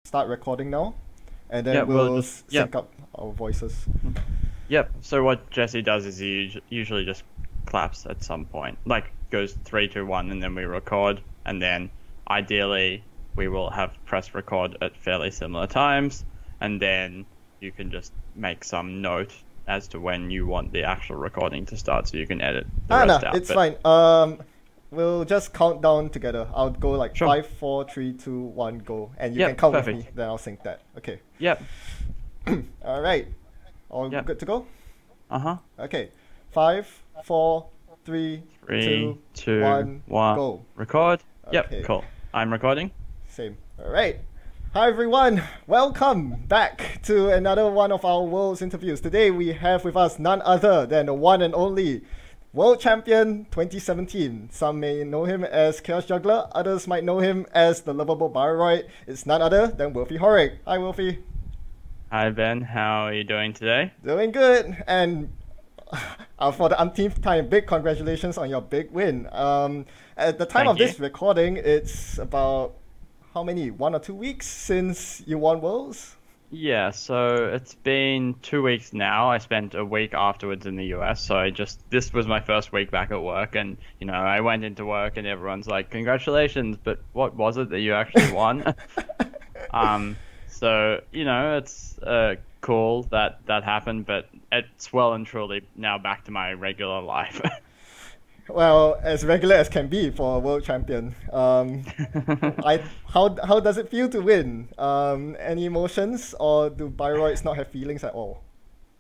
start recording now, and then Yeah, we'll just sync up our voices. Yep. So what Jesse does is he usually just claps at some point, like goes 3, 2, 1, and then we record, and then ideally we will have press record at fairly similar times, and then you can just make some note as to when you want the actual recording to start, so you can edit the rest out. It's fine. We'll just count down together. I'll go like Sure. 5, 4, 3, 2, 1, go, and you Yep, can count perfect. with me. Then I'll sync that. Okay. Yep. All right. All Yep. good to go. Uh-huh. Okay. 5, 4, 3, 3, 2, 2, 1, 1. go. Record. Okay. Yep. Cool. I'm recording. Same. All right. Hi everyone. Welcome back to another one of our Worlds interviews. Today we have with us none other than the one and only World Champion 2017. Some may know him as Chaos Juggler. Others might know him as the lovable Baroid. It's none other than Wilfy Horig. Hi Wilfy. Hi Ben. How are you doing today? Doing good. And for the umpteenth time, big congratulations on your big win. At the time Thank of you. this recording, it's about how many? 1 or 2 weeks since you won Worlds? Yeah, so it's been 2 weeks now. I spent a week afterwards in the US, so this was my first week back at work, and I went into work and everyone's like, "Congratulations," but what was it that you actually won? So it's cool that happened, but it's well and truly now back to my regular life. Well, as regular as can be for a world champion. How does it feel to win? Any emotions, or do Bioroids not have feelings at all?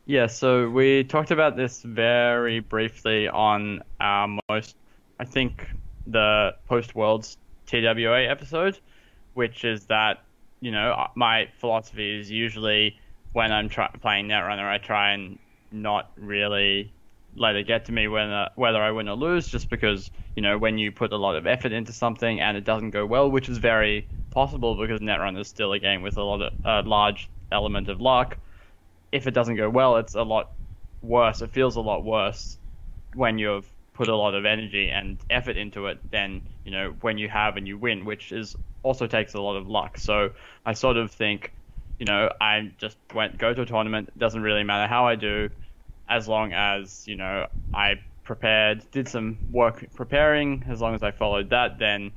Yeah, so we talked about this very briefly on our I think, the post-Worlds TWA episode, which is that, my philosophy is usually when I'm playing Netrunner, I try and not really let it get to me whether I win or lose, just because, when you put a lot of effort into something and it doesn't go well, which is very possible because Netrunner is still a game with a large element of luck. If it doesn't go well, it's a lot worse. It feels a lot worse when you've put a lot of energy and effort into it than, when you have and you win, which also takes a lot of luck. So I sort of think, I just go to a tournament. It doesn't really matter how I do, as long as, I did some work preparing, as long as I followed that, then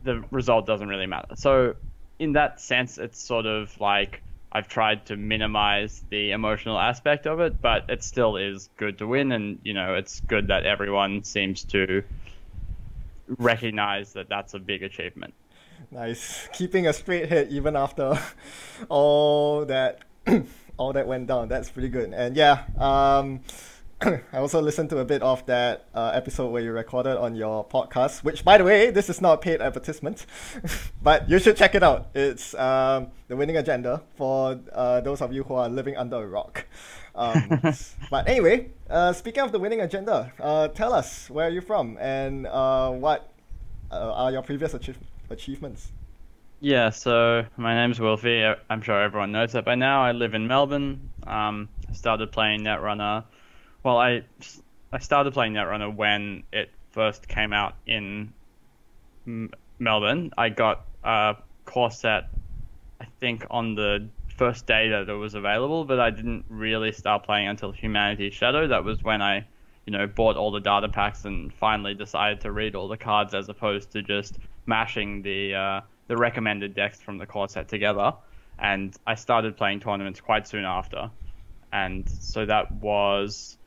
the result doesn't really matter. So in that sense, it's sort of like I've tried to minimize the emotional aspect of it, but it still is good to win, and, it's good that everyone seems to recognize that that's a big achievement. Nice. Keeping a straight head even after all that all that went down. That's pretty good. And yeah, I also listened to a bit of that episode where you recorded on your podcast, which, by the way, this is not a paid advertisement, but you should check it out. It's The Winning Agenda for those of you who are living under a rock. But anyway, speaking of The Winning Agenda, tell us, where are you from, and what are your previous achievements? Yeah, so my name's Wilfy. I'm sure everyone knows that by now. I live in Melbourne. I started playing Netrunner. Well, I started playing Netrunner when it first came out in Melbourne. I got a core set, I think, on the first day that it was available, but I didn't really start playing until Humanity's Shadow. That was when I, bought all the data packs and finally decided to read all the cards as opposed to just mashing the recommended decks from the core set together. And I started playing tournaments quite soon after. And so that was,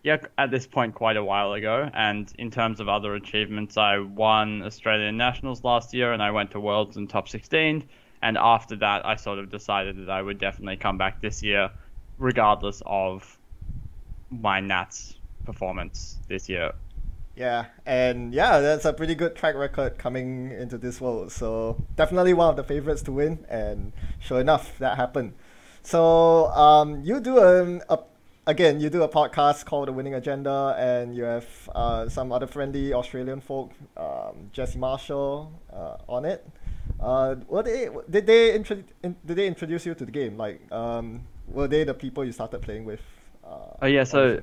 at this point, quite a while ago. And in terms of other achievements, I won Australian Nationals last year, and I went to Worlds in top 16. And after that, I sort of decided that I would definitely come back this year, regardless of my Nats performance this year. Yeah, and that's a pretty good track record coming into this world. So definitely one of the favorites to win, and sure enough, that happened. So you do you do a podcast called The Winning Agenda, and you have some other friendly Australian folk, Jesse Marshall, on it. Did they introduce you to the game? Like, were they the people you started playing with? So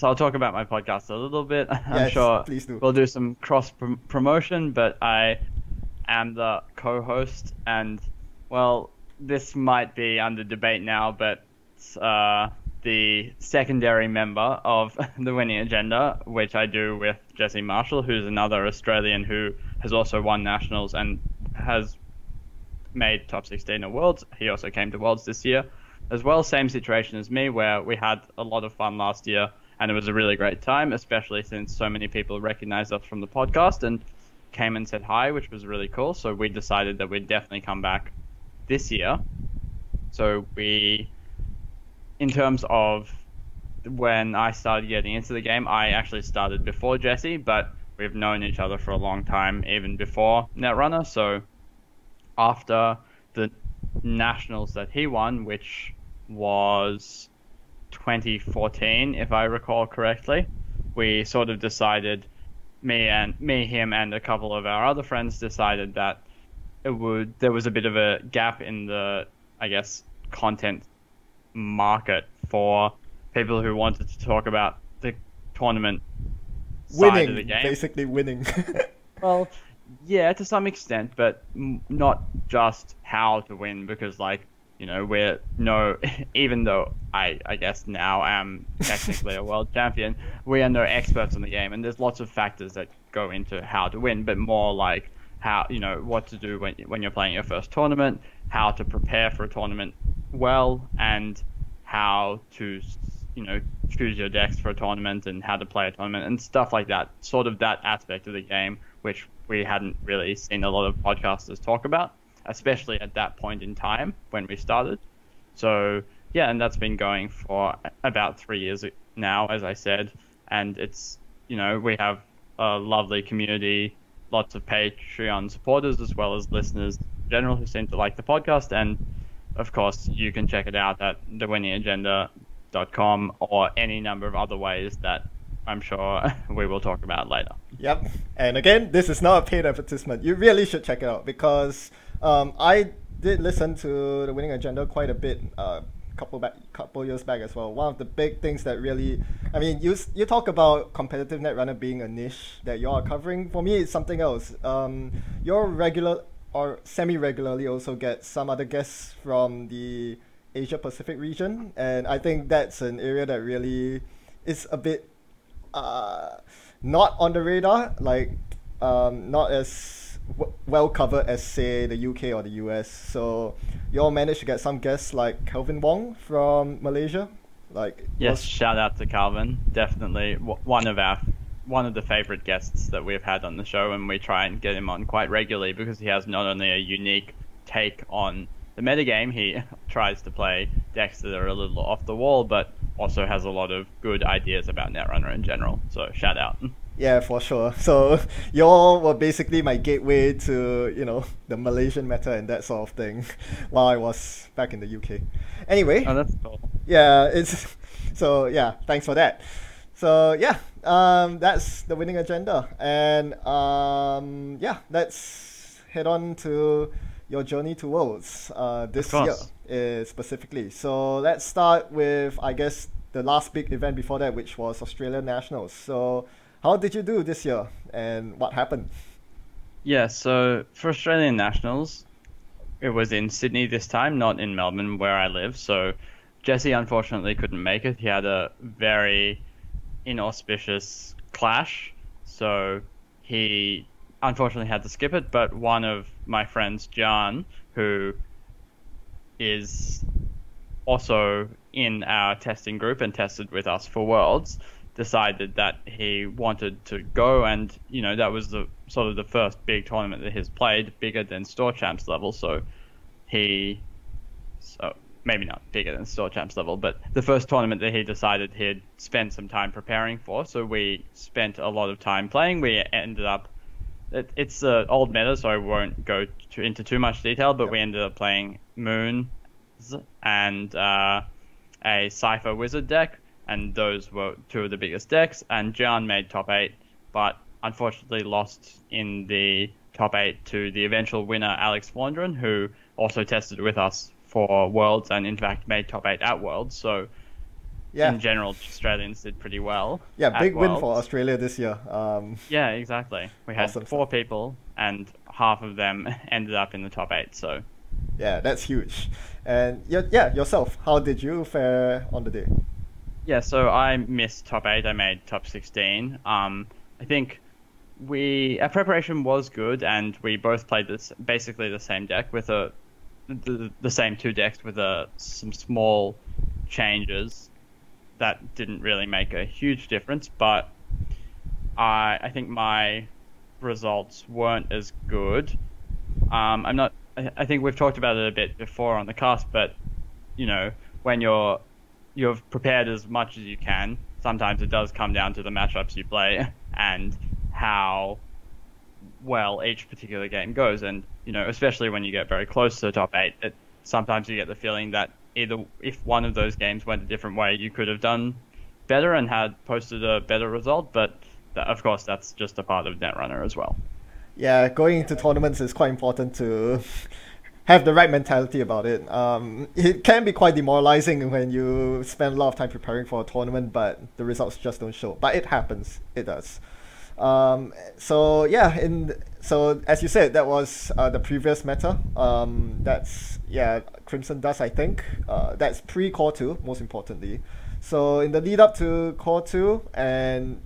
I'll talk about my podcast a little bit. I'm Yes, sure please do. we'll do some cross promotion, but I am the co-host, and Well, this might be under debate now, but the secondary member of the Winning Agenda, which I do with Jesse Marshall, who's another Australian who has also won nationals and has made top 16 at Worlds. He also came to Worlds this year as well. Same situation as me, where we had a lot of fun last year, and it was a really great time, especially since so many people recognized us from the podcast and came and said hi, which was really cool. So we decided that we'd definitely come back this year. So in terms of when I started getting into the game, I actually started before Jesse, but we've known each other for a long time, even before Netrunner. So after the nationals that he won, which was 2014, if I recall correctly, we sort of decided, him, and a couple of our other friends decided that there was a bit of a gap in the, I guess, content market for people who wanted to talk about the tournament side of the game. Basically winning. Well, yeah, to some extent, but not just how to win, because, like, you know, even though I guess now am technically a world champion, we are no experts in the game, and there's lots of factors that go into how to win, but more like how, you know, what to do when you're playing your first tournament, how to prepare for a tournament well, and how to, you know, choose your decks for a tournament and how to play a tournament and stuff like that. Sort of that aspect of the game, which we hadn't really seen a lot of podcasters talk about, especially at that point in time when we started. So yeah, and that's been going for about 3 years now, as I said, and it's, you know, we have a lovely community, lots of Patreon supporters as well as listeners in general who seem to like the podcast, and of course you can check it out at thewinningagenda.com or any number of other ways that I'm sure we will talk about later. Yep. And again, this is not a paid advertisement. You really should check it out, because I did listen to the Winning Agenda quite a bit couple years back as well. One of the big things that really, I mean, you talk about competitive Netrunner being a niche that you are covering. For me, it's something else. You're regular or semi-regularly also get some other guests from the Asia Pacific region, and I think that's an area that really is a bit not on the radar, like not as well covered as, say, the UK or the US. So you all managed to get some guests like Calvin Wong from Malaysia. Yes, shout out to Calvin. Definitely one of the favorite guests that we've had on the show, and we try and get him on quite regularly because he has not only a unique take on the metagame, he tries to play decks that are a little off the wall, but also has a lot of good ideas about Netrunner in general. So shout out. Yeah, for sure. So y'all were basically my gateway to, you know, the Malaysian meta and that sort of thing while I was back in the UK. Anyway. Oh, that's cool. Yeah, thanks for that. So yeah, that's the Winning Agenda. And let's head on to your journey to Worlds this year specifically. So let's start with, I guess, the last big event before that, which was Australia Nationals. So how did you do this year, and what happened? Yeah, so for Australian Nationals, it was in Sydney this time, not in Melbourne, where I live. So Jesse unfortunately couldn't make it. He had a very inauspicious clash, so he unfortunately had to skip it. But one of my friends, John, who is also in our testing group and tested with us for Worlds, decided that he wanted to go, and you know, that was the sort of the first big tournament that he's played, bigger than Store Champs level. So maybe not bigger than Store Champs level, but the first tournament that he decided he'd spend some time preparing for. So we spent a lot of time playing. We ended up, it's the old meta, so I won't go into too much detail, but we ended up playing Moons and a Cypher Wizard deck, and those were two of the biggest decks. And John made top 8, but unfortunately lost in the top 8 to the eventual winner, Alex Flandrin, who also tested with us for Worlds and in fact made top 8 at Worlds. So yeah, in general, Australians did pretty well. Yeah, big win for Australia this year. Yeah, exactly. We had 4 people, and half of them ended up in the top 8. So Yeah, that's huge. And yeah, yourself, how did you fare on the day? Yeah, so I missed top 8. I made top 16. I think our preparation was good, and we both played this basically the same deck with the same two decks with some small changes that didn't really make a huge difference. But I think my results weren't as good. I'm not. I think we've talked about it a bit before on the cast, but when you've prepared as much as you can, sometimes it does come down to the matchups you play and how well each particular game goes. And especially when you get very close to the top 8, sometimes you get the feeling that either if one of those games went a different way, you could have done better and had posted a better result. But of course, that's just a part of Netrunner as well. Yeah, going into tournaments is quite important to have the right mentality about it. It can be quite demoralizing when you spend a lot of time preparing for a tournament, but the results just don't show. But it happens. It does. So as you said, that was the previous meta. That's Crimson Dust, I think. That's pre-Core 2, most importantly. So in the lead up to Core 2, and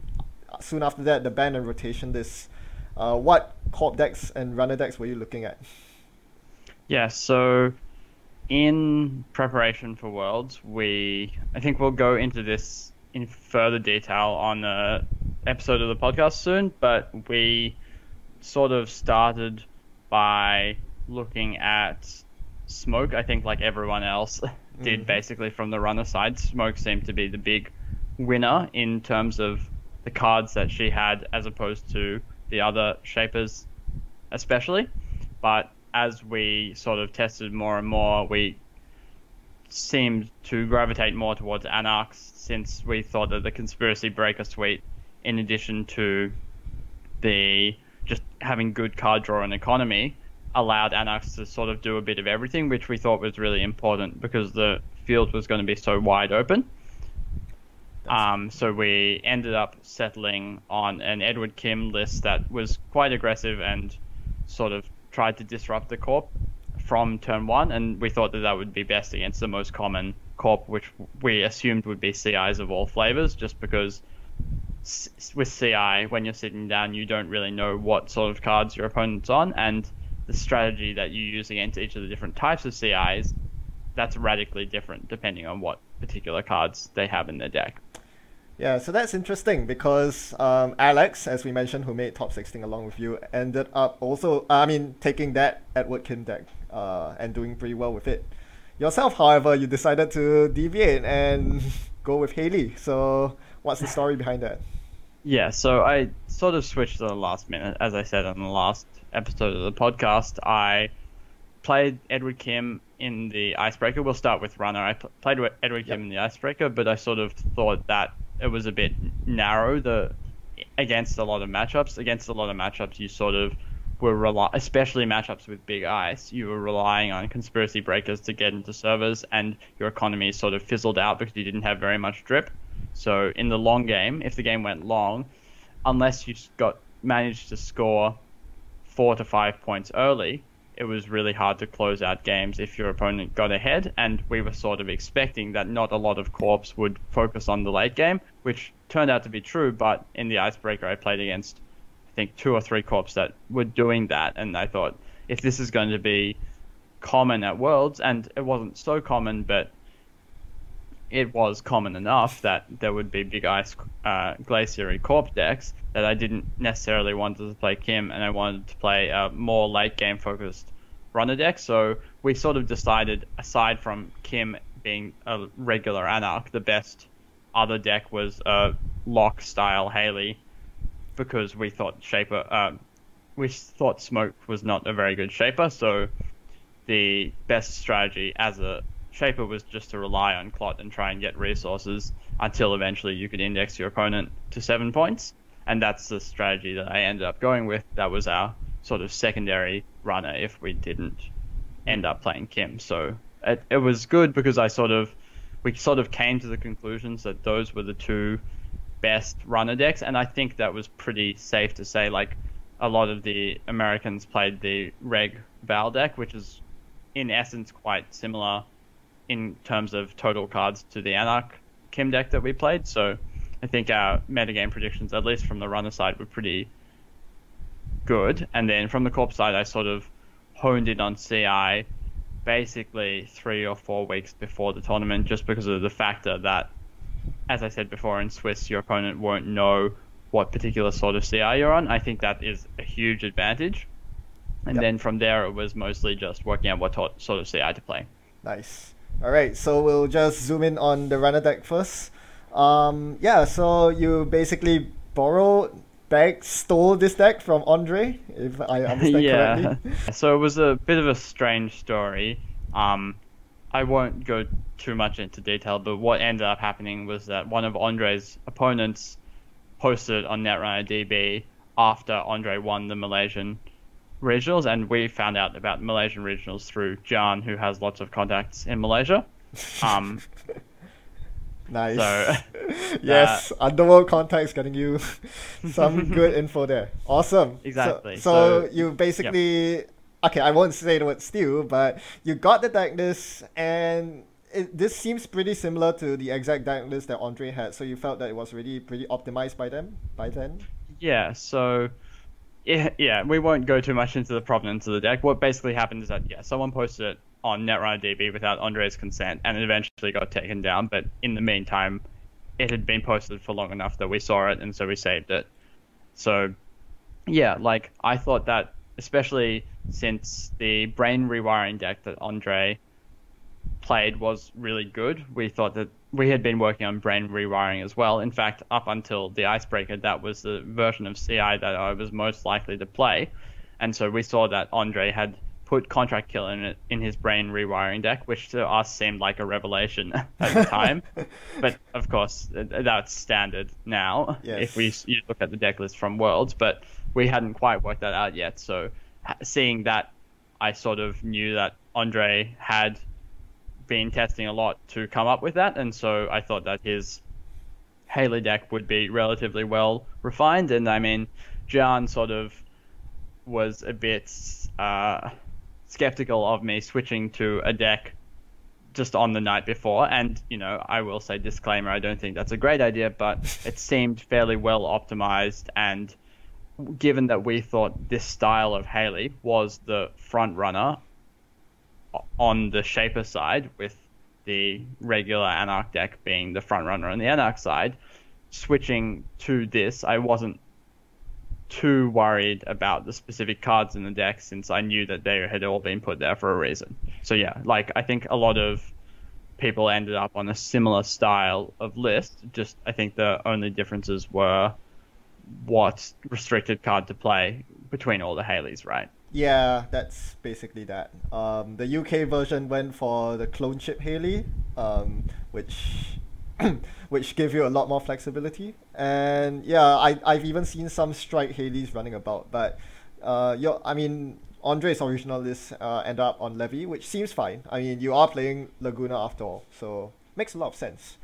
soon after that, the ban and rotation list. What corp decks and runner decks were you looking at? Yeah, so in preparation for Worlds, I think we'll go into this in further detail on an episode of the podcast soon, but we sort of started by looking at Smoke. I think like everyone else did basically from the runner side. Smoke seemed to be the big winner in terms of the cards that she had as opposed to the other shapers especially. But as we sort of tested more and more, we seemed to gravitate more towards Anarchs, since we thought that the Conspiracy Breaker suite, in addition to the just having good card draw and economy, allowed Anarchs to sort of do a bit of everything, which we thought was really important because the field was going to be so wide open. So we ended up settling on an Edward Kim list that was quite aggressive and sort of tried to disrupt the corp from turn 1, and we thought that that would be best against the most common corp, which we assumed would be CIs of all flavors, just because with CI, when you're sitting down, you don't really know what sort of cards your opponent's on, and the strategy that you use against each of the different types of CIs, that's radically different depending on what particular cards they have in their deck. Yeah, so that's interesting because Alex, as we mentioned, who made top 16 along with you, ended up also, taking that Edward Kim deck and doing pretty well with it. Yourself, however, you decided to deviate and go with Hayley. So what's the story behind that? Yeah, so I sort of switched at the last minute. As I said on the last episode of the podcast, I played Edward Kim in the Icebreaker. We'll start with Runner. I played with Edward Kim in the Icebreaker, but I sort of thought that it was a bit narrow against a lot of matchups. Against a lot of matchups, you sort of were especially matchups with big ice, you were relying on Conspiracy Breakers to get into servers, and your economy sort of fizzled out because you didn't have very much drip. So in the long game, if the game went long, unless you managed to score 4 to 5 points early, it was really hard to close out games if your opponent got ahead, and we were sort of expecting that not a lot of corps would focus on the late game, which turned out to be true. But in the Icebreaker, I played against, I think, 2 or 3 corps that were doing that, and I thought, if this is going to be common at Worlds, and it wasn't so common, but it was common enough that there would be big ice glaciary corp decks, that I didn't necessarily want to play Kim, and I wanted to play a more late game focused runner deck. So we sort of decided, aside from Kim being a regular Anarch, the best other deck was a lock style Hayley, because we thought Smoke was not a very good shaper. So the best strategy as a shaper was just to rely on Clot and try and get resources until eventually you could index your opponent to 7 points. And that's the strategy that I ended up going with. That was our sort of secondary runner if we didn't end up playing Kim. So it was good because we sort of came to the conclusions that those were the 2 best runner decks. And I think that was pretty safe to say. Like, a lot of the Americans played the Reg Val deck, which is in essence quite similar in terms of total cards to the Anarch Kim deck that we played. So I think our metagame predictions, at least from the runner side, were pretty good. And then from the corp side, I sort of honed in on CI basically 3 or 4 weeks before the tournament, just because of the factor that, as I said before, in Swiss, your opponent won't know what particular sort of CI you're on. I think that is a huge advantage. And then from there, it was mostly just working out what sort of CI to play. Nice. All right, so we'll just zoom in on the runner deck first. Yeah, so you basically stole this deck from Andre, if I understand correctly. So it was a bit of a strange story. I won't go too much into detail, but what ended up happening was that one of Andre's opponents posted on Netrunner DB after Andre won the Malaysian regionals, and we found out about Malaysian regionals through Jan, who has lots of contacts in Malaysia. Nice. So, yes, Underworld contacts getting you some good info there. Awesome. Exactly. So you basically, okay, I won't say the word steal, but you got the deck list, and this seems pretty similar to the exact deck list that Andre had. So you felt that it was really pretty optimized by then? Yeah, so yeah, we won't go too much into the provenance of the deck. What basically happened is that, someone posted it on Netrunner DB without Andre's consent, and it eventually got taken down. But in the meantime, it had been posted for long enough that we saw it, and so we saved it. So, yeah, like, I thought that, especially since the brain rewiring deck that Andre played was really good, we thought that we had been working on brain rewiring as well. In fact, up until the Icebreaker, that was the version of CI that I was most likely to play. And so we saw that Andre had put Contract Killer in his brain rewiring deck, which to us seemed like a revelation at the time. But of course, that's standard now, if you look at the deck list from Worlds, but we hadn't quite worked that out yet. So seeing that, I sort of knew that Andre had been testing a lot to come up with that, and so I thought that his Hayley deck would be relatively well refined. And I mean, Jan sort of was a bit skeptical of me switching to a deck just on the night before, and I will say, disclaimer, I don't think that's a great idea, but it seemed fairly well optimized, and given that we thought this style of Hayley was the front runner on the Shaper side, with the regular Anarch deck being the front runner on the Anarch side, switching to this, I wasn't too worried about the specific cards in the deck, since I knew that they had all been put there for a reason. So yeah, like, I think a lot of people ended up on a similar style of list, just I think the only differences were what restricted card to play between all the Hayleys, right? Yeah, that's basically that. The UK version went for the clone chip Hayley, which gave you a lot more flexibility. And yeah, I've even seen some strike Hayleys running about. But Andre's original list ended up on Levy, which seems fine. I mean, you are playing Laguna after all, so makes a lot of sense.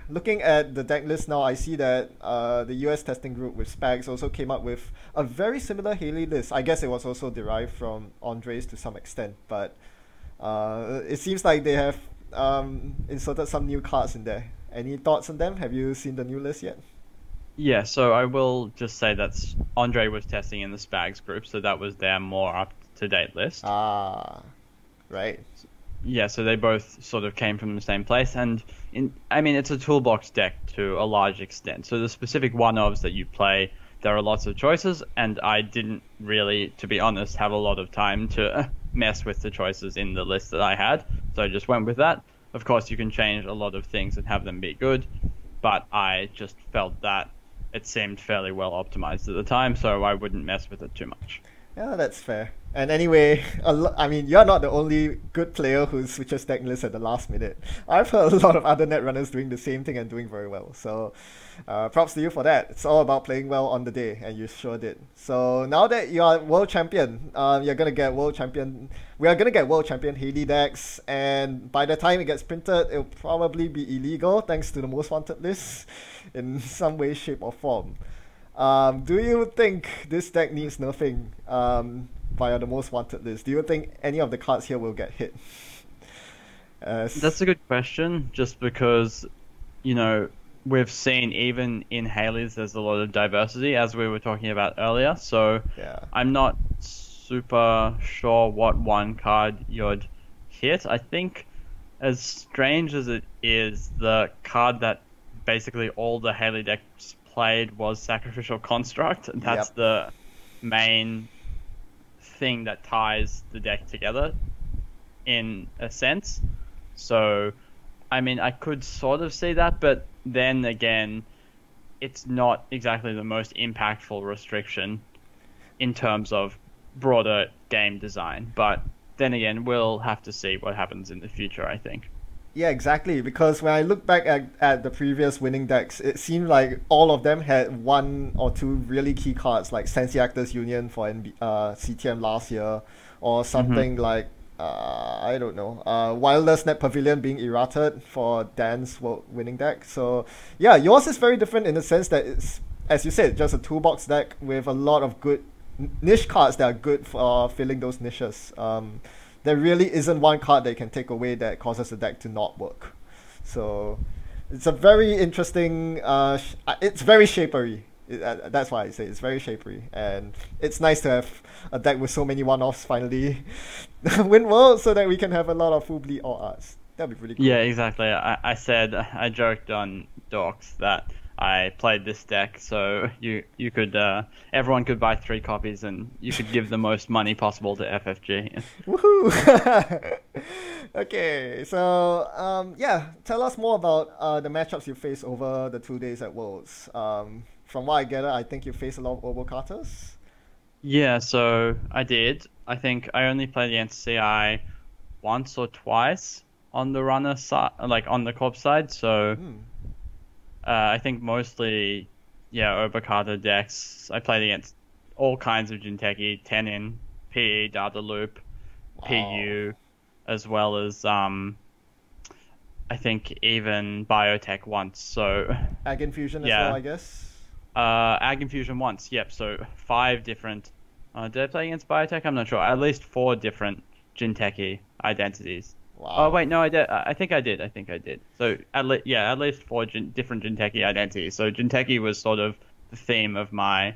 Looking at the deck list now, I see that the US testing group with Spags also came up with a very similar Hayley list. I guess it was also derived from Andre's to some extent, but it seems like they have inserted some new cards in there. Any thoughts on them? Have you seen the new list yet? Yeah, so I will just say that Andre was testing in the Spags group, so that was their more up-to-date list. Ah, right. Yeah, so they both sort of came from the same place, and it's a toolbox deck to a large extent. So the specific one-ofs that you play, there are lots of choices, and I didn't really, to be honest, have a lot of time to mess with the choices in the list that I had, so I just went with that. Of course, you can change a lot of things and have them be good, but I just felt that it seemed fairly well optimized at the time, so I wouldn't mess with it too much. Yeah, that's fair. And anyway, you're not the only good player who switches deck lists at the last minute. I've heard a lot of other netrunners doing the same thing and doing very well. So props to you for that. It's all about playing well on the day, and you sure did. So now that you are world champion, you're gonna get world champion. We are gonna get world champion Hayley decks, and by the time it gets printed, it'll probably be illegal thanks to the most wanted list in some way, shape, or form. Do you think this deck needs nerfing via the most wanted list? Do you think any of the cards here will get hit? That's a good question, just because, you know, we've seen even in Hayley's there's a lot of diversity, as we were talking about earlier. So Yeah. I'm not super sure what one card you'd hit. I think, as strange as it is, the card that basically all the Hayley decks played was Sacrificial Construct. That's Yep. the main thing that ties the deck together in a sense. So, I mean, I could sort of see that, but then again, it's not exactly the most impactful restriction in terms of broader game design. But then again, we'll have to see what happens in the future, I think. Yeah, exactly. Because when I look back at the previous winning decks, it seemed like all of them had one or two really key cards, like Sensi Actors Union for CTM last year, or something like I don't know, Wildest Net Pavilion being errated for Dan's winning deck. So yeah, yours is very different in the sense that it's, as you said, just a toolbox deck with a lot of good niche cards that are good for filling those niches. There really isn't one card they can take away that causes the deck to not work. So it's a very interesting, it's very shapery. That's why I say it's very shapery. And it's nice to have a deck with so many one-offs finally win World so that we can have a lot of full bleed all arts. That'd be pretty cool. Yeah, exactly. I joked on Docs that I played this deck, so you could everyone could buy 3 copies and you could give the most money possible to FFG. Woohoo! Okay, so yeah, tell us more about the matchups you faced over the 2 days at Worlds. From what I gather, I think you faced a lot of Obo Carters. Yeah, so I did. I think I only played against CI once or twice on the runner side, like on the corp side. So I think mostly, yeah, Obokata decks. I played against all kinds of Jinteki, Tenin, PE, Data Loop, PU, as well as I think even Biotech once. So Ag Infusion as yeah. well, I guess. Ag Infusion once. Yep. So 5 different. Did I play against Biotech? I'm not sure. At least 4 different Jinteki identities. Wow. Oh wait, no, I did. I think I did. So at least 4 different Jinteki identities. So Jinteki was sort of the theme of my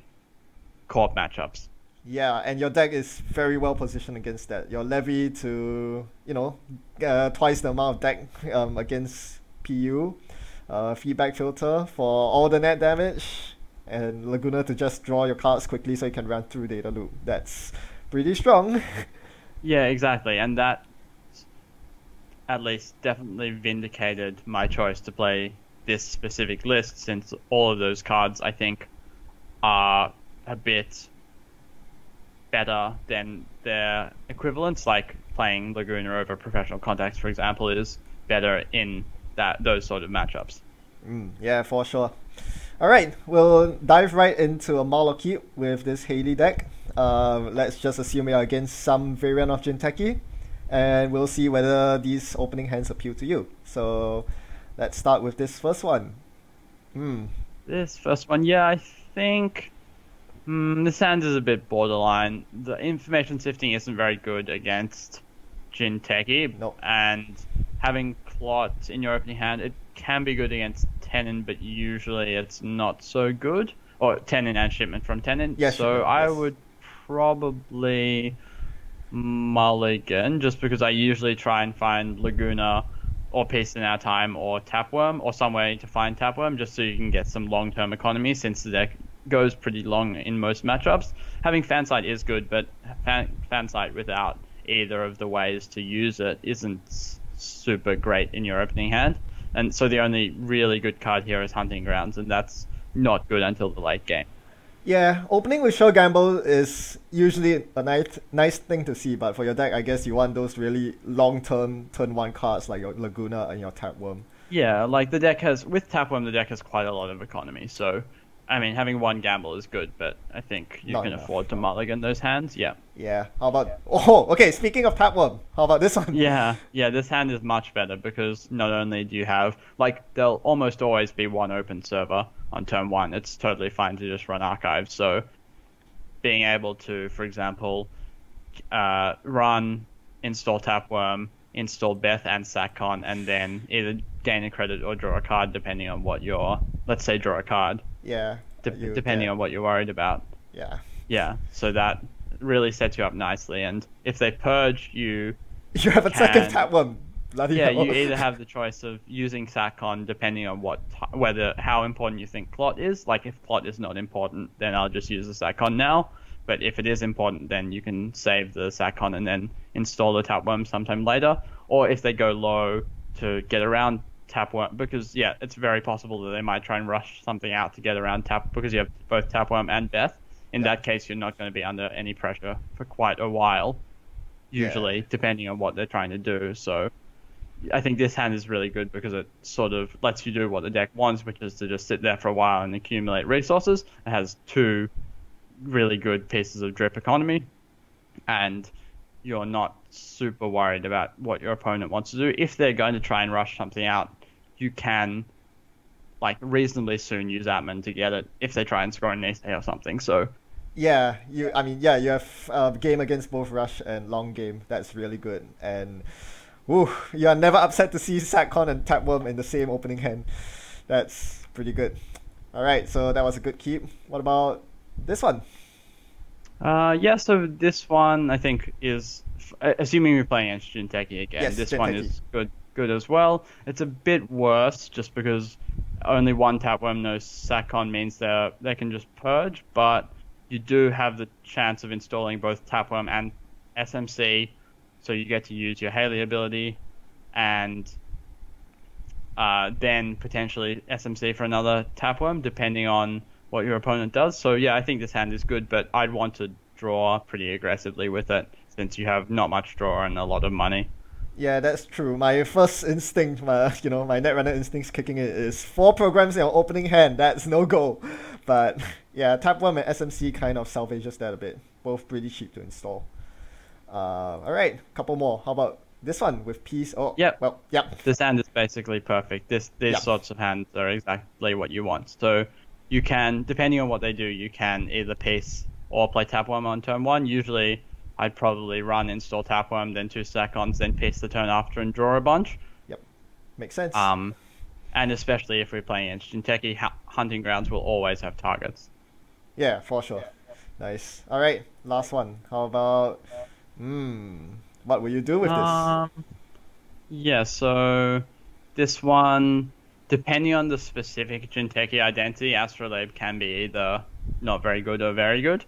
corp matchups. Yeah, and your deck is very well positioned against that. Your levy to, twice the amount of deck against PU, feedback filter for all the net damage, and Laguna to just draw your cards quickly so you can run through data loop. That's pretty strong. Yeah, exactly, and that at least definitely vindicated my choice to play this specific list, since all of those cards I think are a bit better than their equivalents. Like playing Laguna over Professional Contacts, for example, is better in those sort of matchups. Yeah, for sure. All right, we'll dive right into a Malokip with this Hayley deck. Let's just assume we are against some variant of Jinteki, and we'll see whether these opening hands appeal to you. So let's start with this first one. This first one, yeah, I think this hand is a bit borderline. The information sifting isn't very good against Jinteki. Nope. And having Clot in your opening hand, it can be good against Tenin, but usually it's not so good. Or Tenin and Shipment from Tenin. Yeah, so Shipment, I yes. would probably mulligan, just because I usually try and find Laguna or Peace in Our Time or Tapworm, or some way to find Tapworm, just so you can get some long-term economy, since the deck goes pretty long in most matchups. Having Fansight is good, but Fansight without either of the ways to use it isn't super great in your opening hand. And so the only really good card here is Hunting Grounds, and that's not good until the late game. Yeah, opening with Show Gamble is usually a nice thing to see, but for your deck, I guess you want those really long-term turn 1 cards like your Laguna and your Tapworm. Yeah, like with Tapworm, the deck has quite a lot of economy, so I mean, having one gamble is good, but I think you Not can enough. afford to mulligan those hands. Yeah. Yeah. How about? Oh, okay. Speaking of Tapworm, how about this one? Yeah, yeah, this hand is much better because not only do you have, like, there'll almost always be one open server on turn one. It's totally fine to just run archives. So being able to, for example, run, install Tapworm, install Beth and Satcon, and then either gain a credit or draw a card depending on what you're, let's say draw a card, Yeah. depending on what you're worried about. Yeah. Yeah, so that really sets you up nicely. And if they purge, you You have a second can- Tapworm. Bloody yeah, hell. you either have the choice of using Satcon depending on whether how important you think plot is. Like if plot is not important, then I'll just use the Satcon now. But if it is important, then you can save the Satcon and then install the Tapworm sometime later. Or if they go low to get around Tapworm, because yeah, it's very possible that they might try and rush something out to get around because you have both Tapworm and Beth. In that case, you're not going to be under any pressure for quite a while, usually, depending on what they're trying to do. So I think this hand is really good because it sort of lets you do what the deck wants, which is to just sit there for a while and accumulate resources. It has two really good pieces of drip economy, and you're not super worried about what your opponent wants to do. If they're going to try and rush something out, you can like reasonably soon use Atman to get it if they try and score an ace or something. So Yeah, you have game against both rush and long game. That's really good. And woo, you are never upset to see Satcon and Tapworm in the same opening hand. That's pretty good. Alright, so that was a good keep. What about this one? yeah, so this one I think is, assuming we're playing against Jinteki again, Yes, this one Jinteki. is good as well. It's a bit worse just because only one Tapworm knows Satcon means they can just purge, but you do have the chance of installing both Tapworm and SMC, so you get to use your Hayley ability and then potentially SMC for another Tapworm depending on what your opponent does. So yeah, I think this hand is good, but I'd want to draw pretty aggressively with it since you have not much draw and a lot of money. Yeah, that's true. My first instinct, my Netrunner instincts kicking in is 4 programs in your opening hand. That's no go. But yeah, Tapworm and SMC kind of salvages that a bit. Both pretty cheap to install. Alright, couple more. How about this one with Peace? Oh, Yep. Well, yep. This hand is basically perfect. These Yep. sorts of hands are exactly what you want. So you can, depending on what they do, you can either piece or play Tapworm on turn 1. Usually I'd probably run, install Tapworm, then 2 Satcons, then piece the turn after and draw a bunch. Yep. Makes sense. And especially if we're playing against Jinteki, Hunting Grounds will always have targets. Yeah, for sure. Nice. Alright, last one. How about... what will you do with this? Yeah, so this one, depending on the specific Jinteki identity, Astrolabe can be either not very good or very good.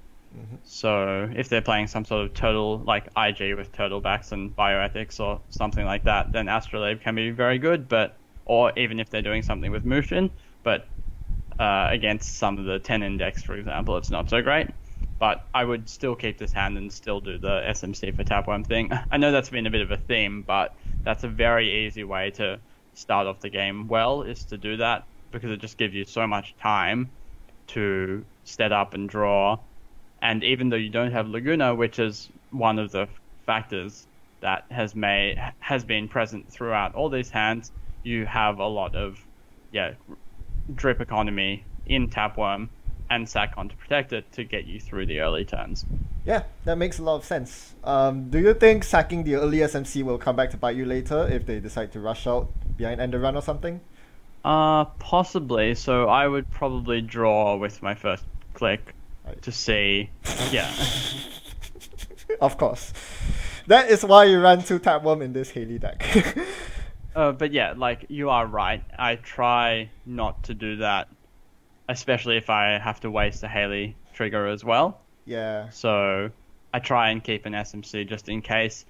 So if they're playing some sort of turtle, like IG with turtlebacks and bioethics or something like that, then Astrolabe can be very good, or even if they're doing something with Mushin, but against some of the 10 index, for example, it's not so great. But I would still keep this hand and still do the SMC for Tapworm thing. I know that's been a bit of a theme, but that's a very easy way to start off the game well, is to do that, because it just gives you so much time to set up and draw. And even though you don't have Laguna, which is one of the factors that has been present throughout all these hands, you have a lot of drip economy in Tapworm and Satcon to protect it to get you through the early turns. Yeah, that makes a lot of sense. Do you think sacking the early SMC will come back to bite you later if they decide to rush out behind end run or something? Possibly. So I would probably draw with my first click to see. Yeah. Of course. That is why you run 2 Tapworm in this Hayley deck. But yeah, like, you are right. I try not to do that, especially if I have to waste a Hayley trigger as well. Yeah. So I try and keep an SMC just in case.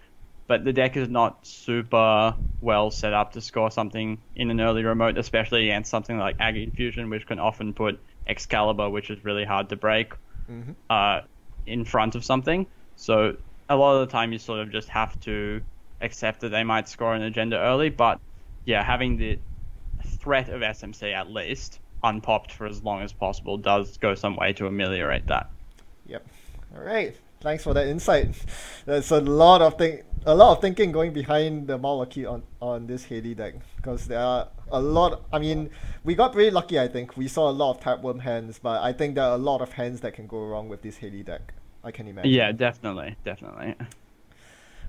But the deck is not super well set up to score something in an early remote, especially against something like Aggie Infusion, which can often put Excalibur, which is really hard to break, in front of something. So a lot of the time you sort of just have to accept that they might score an agenda early. But yeah, having the threat of SMC at least unpopped for as long as possible does go some way to ameliorate that. Yep. All right. Thanks for that insight. There's a lot of thinking going behind the Malaki on this Hayley deck, because there are a lot. I mean, we got pretty lucky. I think we saw a lot of tapworm hands, but I think there are a lot of hands that can go wrong with this Hayley deck. I can imagine. Yeah, definitely.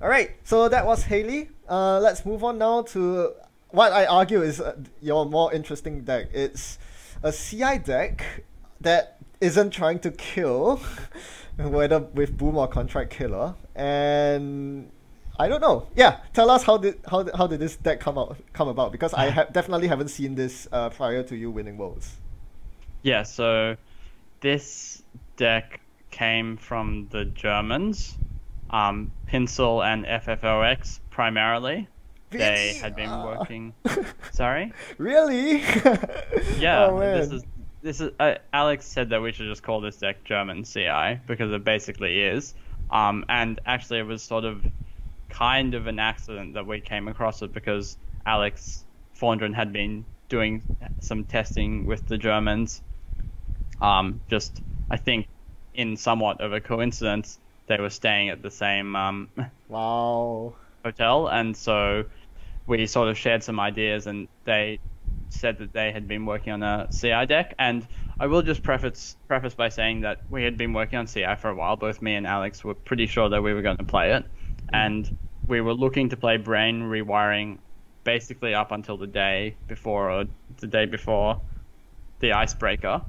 All right. So that was Hayley. Let's move on now to what I argue is your more interesting deck. It's a CI deck that isn't trying to kill, whether with Boom or Contract Killer, and I don't know. Yeah, tell us how did this deck come about? Because I definitely haven't seen this prior to you winning Worlds. Yeah, so this deck came from the Germans, Pinsel and FFOX primarily. Really? They had been working. Sorry? Really? Yeah, oh, man. this is. Alex said that we should just call this deck German CI because it basically is. And actually, it was sort of kind of an accident that we came across it because Alex Fondren had been doing some testing with the Germans. Just I think in somewhat of a coincidence, they were staying at the same Wow. hotel, and so we sort of shared some ideas, and they said that they had been working on a CI deck. And I will just preface by saying that we had been working on CI for a while. Both me and Alex were pretty sure that we were going to play it, and we were looking to play Brain Rewiring basically up until the day before the Icebreaker.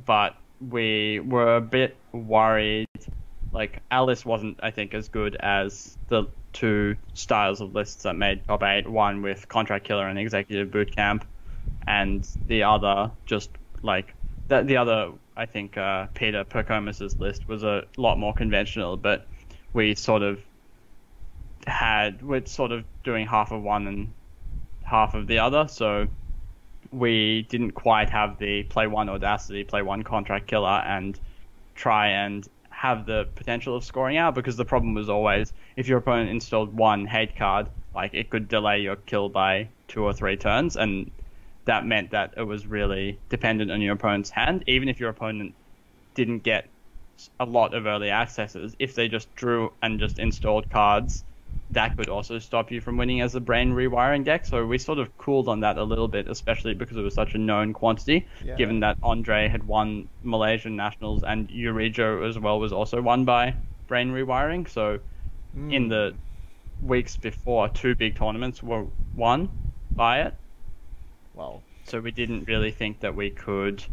But we were a bit worried. Like, Alice wasn't, I think, as good as the two styles of lists that made top 8, one with Contract Killer and Executive Bootcamp, and the other just like the other, I think, Peter Percomus's list was a lot more conventional, but we're sort of doing half of one and half of the other, so we didn't quite have the play one Audacity, play one Contract Killer, and try and have the potential of scoring out, because the problem was always if your opponent installed one hate card, like, it could delay your kill by 2 or 3 turns, and that meant that it was really dependent on your opponent's hand. Even if your opponent didn't get a lot of early accesses, if they just drew and just installed cards, that could also stop you from winning as a Brain Rewiring deck. So we sort of cooled on that a little bit, especially because it was such a known quantity, given that Andre had won Malaysian Nationals and Eurijo as well was also won by Brain Rewiring. So in the weeks before, 2 big tournaments were won by it. Wow. So we didn't really think that we could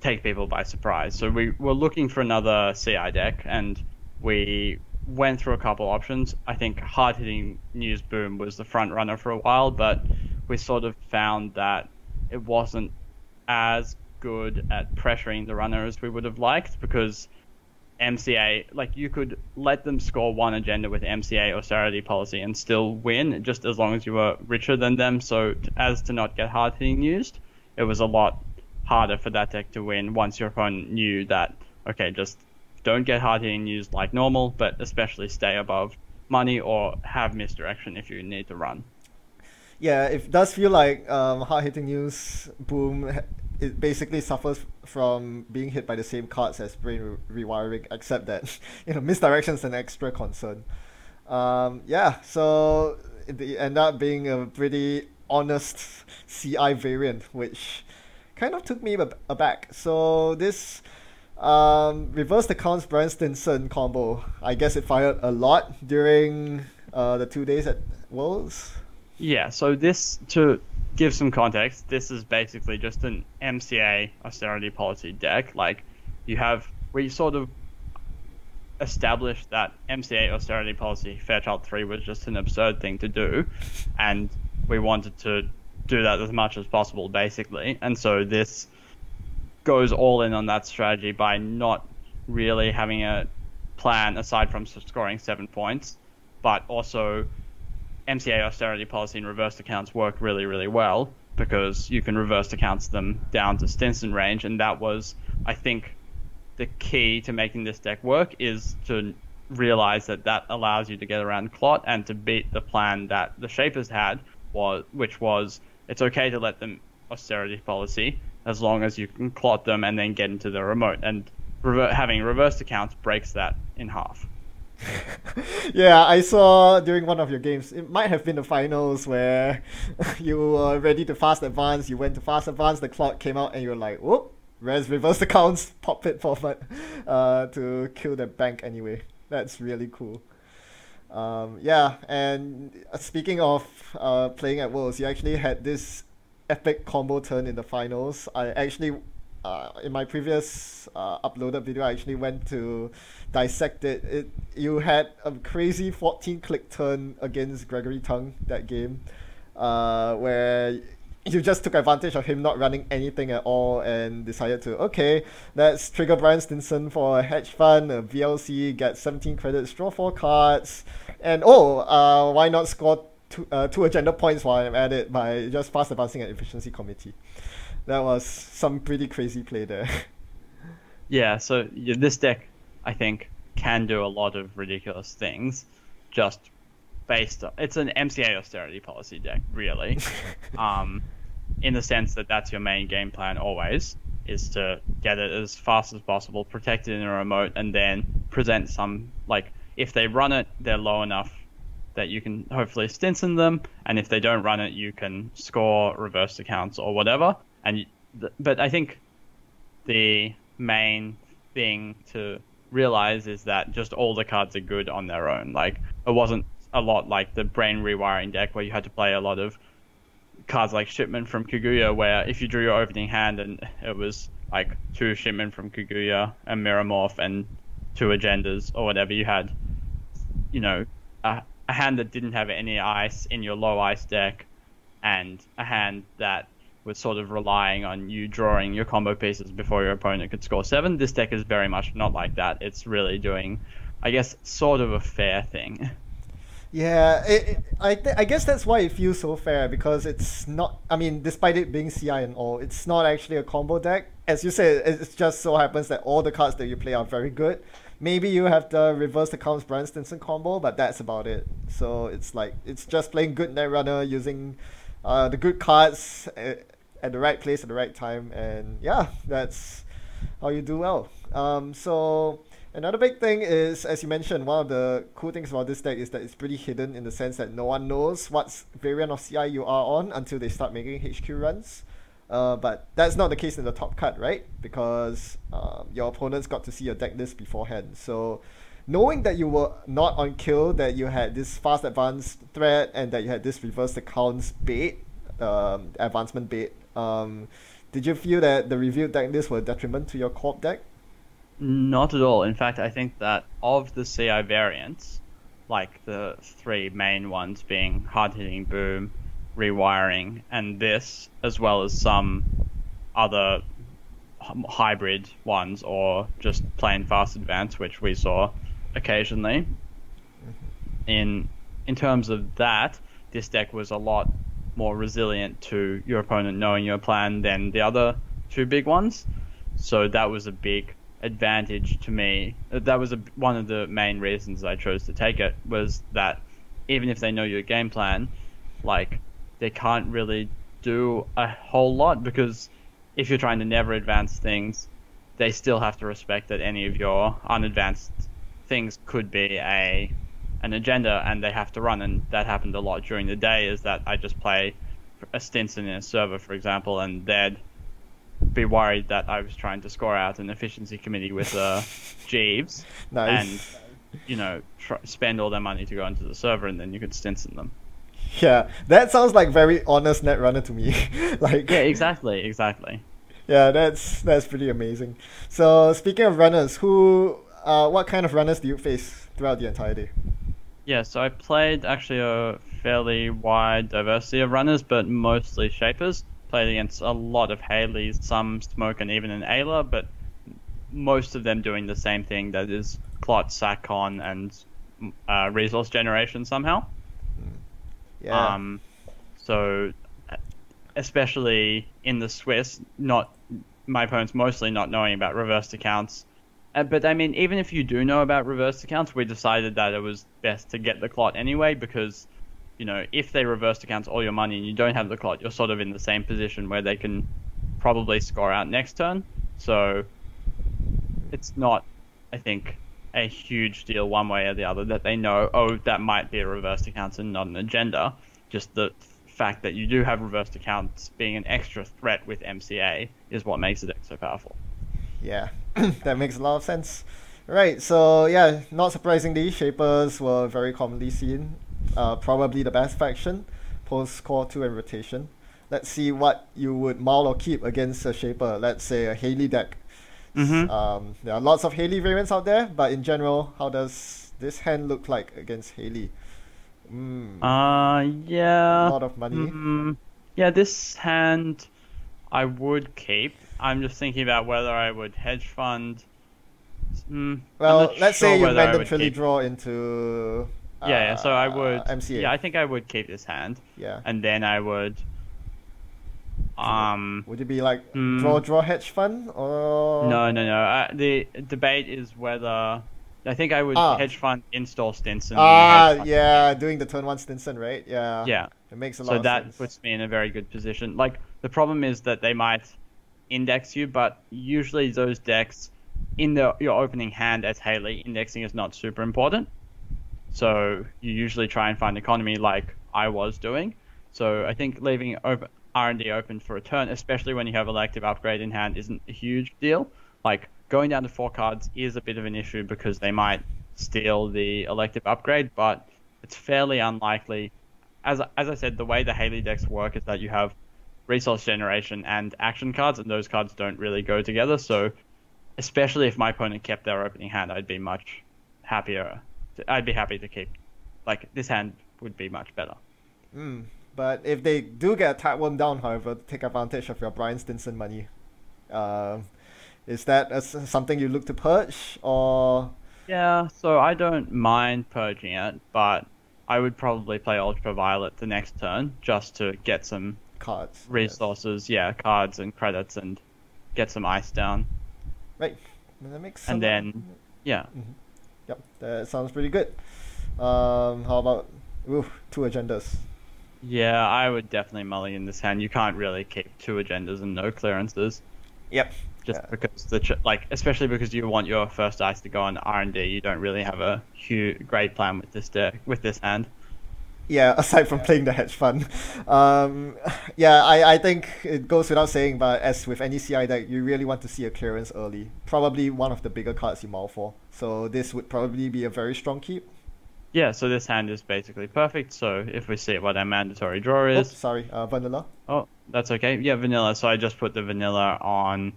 take people by surprise. So we were looking for another CI deck, and we went through a couple options. I think hard-hitting News Boom was the front runner for a while, but we sort of found that it wasn't as good at pressuring the runner as we would have liked, because MCA, like, you could let them score one agenda with MCA austerity policy and still win, just as long as you were richer than them. So as to not get hard-hitting used, it was a lot harder for that deck to win once your opponent knew that, okay, just don't get hard-hitting used like normal, but especially stay above money or have misdirection if you need to run. Yeah, it does feel like hard-hitting news Boom, it basically suffers from being hit by the same cards as Brain Rewiring, except that misdirection is an extra concern. So it ended up being a pretty honest CI variant, which kind of took me aback. So this reverse accounts Brian Stinson combo, I guess it fired a lot during the 2 days at Worlds. Yeah, so this, to give some context, this is basically just an MCA austerity policy deck. Like, we sort of established that MCA austerity policy Fairchild 3 was just an absurd thing to do, and we wanted to do that as much as possible, basically. And so this goes all in on that strategy by not really having a plan aside from scoring 7 points, but also MCA austerity policy and reversed accounts work really, really well, because you can reversed accounts them down to Stinson range, and that was, I think, the key to making this deck work, is to realize that allows you to get around Clot and to beat the plan that the Shapers had, which was it's okay to let them austerity policy as long as you can clot them and then get into the remote. And having reversed accounts breaks that in half. Yeah, I saw during one of your games, it might have been the finals, where you were ready to fast advance, you went to fast advance, the clock came out, and you were like, whoop, reverse accounts, pop it forward to kill the bank anyway. That's really cool. Yeah, and speaking of playing at Worlds, you actually had this epic combo turn in the finals. I actually, in my previous uploaded video, I actually went to dissect it. You had a crazy 14-click turn against Gregory Tung that game, where you just took advantage of him not running anything at all and decided to, okay, let's trigger Brian Stinson for a hedge fund, a VLC, get 17 credits, draw 4 cards, and why not score two agenda points while I'm at it by just fast advancing an efficiency committee. That was some pretty crazy play there. Yeah, so this deck, I think, can do a lot of ridiculous things just based on... It's an MCA austerity policy deck, really. In the sense that that's your main game plan always, is to get it as fast as possible, protect it in a remote, and then present some... Like, if they run it, they're low enough that you can hopefully Stinson them, and if they don't run it, you can score reversed accounts or whatever. But I think the main thing to realize is that just all the cards are good on their own. Like, it wasn't a lot like the brain rewiring deck where you had to play a lot of cards like Shipment from Kaguya, where if you drew your opening hand and it was like 2 Shipment from Kaguya, a Mirror Morph, and 2 agendas or whatever, you had, you know, a hand that didn't have any ice in your low ice deck, and a hand that was sort of relying on you drawing your combo pieces before your opponent could score 7. This deck is very much not like that. It's really doing, I guess, sort of a fair thing. Yeah, I guess that's why it feels so fair, because it's not, I mean, despite it being CI and all, it's not actually a combo deck. As you said, it just so happens that all the cards that you play are very good. Maybe you have the reverse accounts Brian Stinson combo, but that's about it. So it's like, it's just playing good Netrunner, using the good cards at the right place at the right time, and yeah, that's how you do well. So another big thing is, as you mentioned, one of the cool things about this deck is that it's pretty hidden, in the sense that no one knows what variant of CI you are on until they start making HQ runs. But that's not the case in the top cut, right? Because your opponents got to see your deck list beforehand. So knowing that you were not on kill, that you had this fast advance threat, and that you had this reverse accounts bait, advancement bait, did you feel that the revealed deck list were a detriment to your corp deck? Not at all. In fact, I think that of the CI variants, like the 3 main ones being hard-hitting boom, rewiring, and this, as well as some other hybrid ones, or just plain fast advance, which we saw occasionally. In terms of that, this deck was a lot more resilient to your opponent knowing your plan than the other 2 big ones. So that was a big advantage to me. That was one of the main reasons I chose to take it, was that even if they know your game plan, like, they can't really do a whole lot, because if you're trying to never advance things, they still have to respect that any of your unadvanced things could be an agenda, and they have to run. And that happened a lot during the day, is that I just play a Stinson in a server, for example, and they'd be worried that I was trying to score out an efficiency committee with Jeeves. Nice. And, you know, spend all their money to go into the server, and then you could Stinson them. Yeah, that sounds like very honest Netrunner to me. Like, yeah, exactly. Yeah, that's pretty amazing. So speaking of runners, what kind of runners do you face throughout the entire day? Yeah, so I played actually a fairly wide diversity of runners, but mostly shapers. Played against a lot of Hayleys, some smoke, and even an Ayla, but most of them doing the same thing, that is clot, saccon, and resource generation somehow. Yeah. So especially in the Swiss, my opponents mostly not knowing about reversed accounts. But I mean, even if you do know about reversed accounts, we decided that it was best to get the clot anyway, because you know, if they reverse accounts all your money and you don't have the clot, you're sort of in the same position where they can probably score out next turn. So it's not, I think, a huge deal one way or the other that they know, oh, that might be a reversed account and not an agenda. Just the fact that you do have reversed accounts being an extra threat with MCA is what makes the deck so powerful. Yeah, that makes a lot of sense. Right, so yeah, not surprisingly, Shapers were very commonly seen. Probably the best faction, post Core 2 and Rotation. Let's see what you would maul or keep against a Shaper, let's say a Hayley deck. Mm-hmm. There are lots of Hayley variants out there, but in general, how does this hand look like against Hayley? Yeah. A lot of money. Yeah, this hand I would keep. I'm just thinking about whether I would hedge fund. Well, let's say you whether I would mandatorily keep- draw into Yeah, so I would. MCA. Yeah, I think I would keep this hand, Yeah. and then I would. Would it be like draw hedge fund or No. The debate is whether I think I would hedge fund install Stinson. Yeah, doing the turn 1 Stinson, right? Yeah. Yeah. It makes a lot So of that sense. puts me in a very good position. Like the problem is that they might index you, but usually those decks in your opening hand as Hayley, indexing is not super important. So you usually try and find economy like I was doing. So I think leaving R&D open for a turn, especially when you have elective upgrade in hand, isn't a huge deal. Like going down to 4 cards is a bit of an issue because they might steal the elective upgrade, but it's fairly unlikely. As I said, the way the Hayley decks work is that you have resource generation and action cards, and those cards don't really go together. So especially if my opponent kept their opening hand, I'd be much happier. I'd be happy to keep. Like this hand would be much better. But if they do get a tap worm down, however, to take advantage of your Brian Stinson money, is that something you look to purge or? Yeah, so I don't mind purging it, but I would probably play Ultraviolet the next turn just to get some Cards. resources, cards and credits, and get some ice down. Right. That makes And then, Yep, that sounds pretty good. How about 2 agendas? Yeah, I would definitely mulligan this hand. You can't really keep 2 agendas and no clearances. Yep. Just because especially because you want your first ice to go on R&D, you don't really have a great plan with this deck with this hand. Yeah, aside from playing the hedge fund. I think it goes without saying, but as with any CI deck, you really want to see a clearance early. Probably one of the bigger cards you maul for. So this would probably be a very strong keep. Yeah, so this hand is basically perfect. So if we see what our mandatory draw is... Oops, sorry, vanilla. Oh, that's okay. Yeah, vanilla. So I just put the vanilla on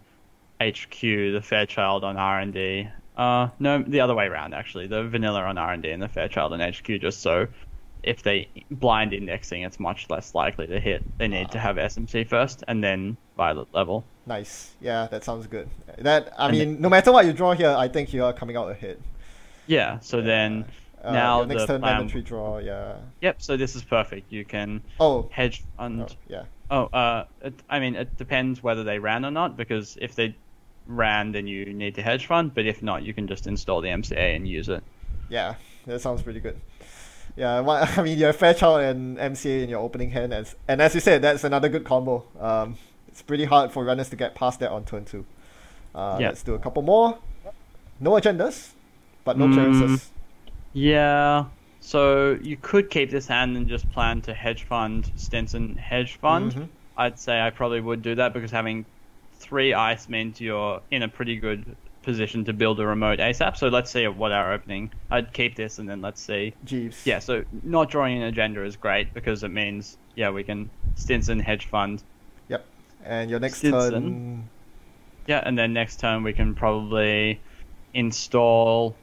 HQ, the Fairchild on R&D. No, the other way around, actually. The vanilla on R&D and the Fairchild on HQ, just so if they blind indexing, it's much less likely to hit. They need to have SMC first and then Violet level. Nice. Yeah, that sounds good. No matter what you draw here, I think you are coming out ahead. Yeah, so then now your next the turn plan... mandatory draw, yeah. Yep, so this is perfect. You can hedge fund... it depends whether they ran or not, because if they ran, then you need to hedge fund, but if not, you can just install the MCA and use it. Yeah, that sounds pretty good. Yeah, you have Fairchild and MCA in your opening hand, and as you said, that's another good combo. It's pretty hard for runners to get past that on turn 2. Let's do a couple more. No agendas, but no clearances. Yeah, so you could keep this hand and just plan to hedge fund Stinson hedge fund. I'd say I probably would do that because having 3 ice means you're in a pretty good position to build a remote ASAP. So let's see what our opening. I'd keep this and then let's see. Jeeves. Yeah, so not drawing an agenda is great because it means we can Stinson hedge fund. Yep. And your next Stinson. turn. Yeah, and then next turn we can probably install.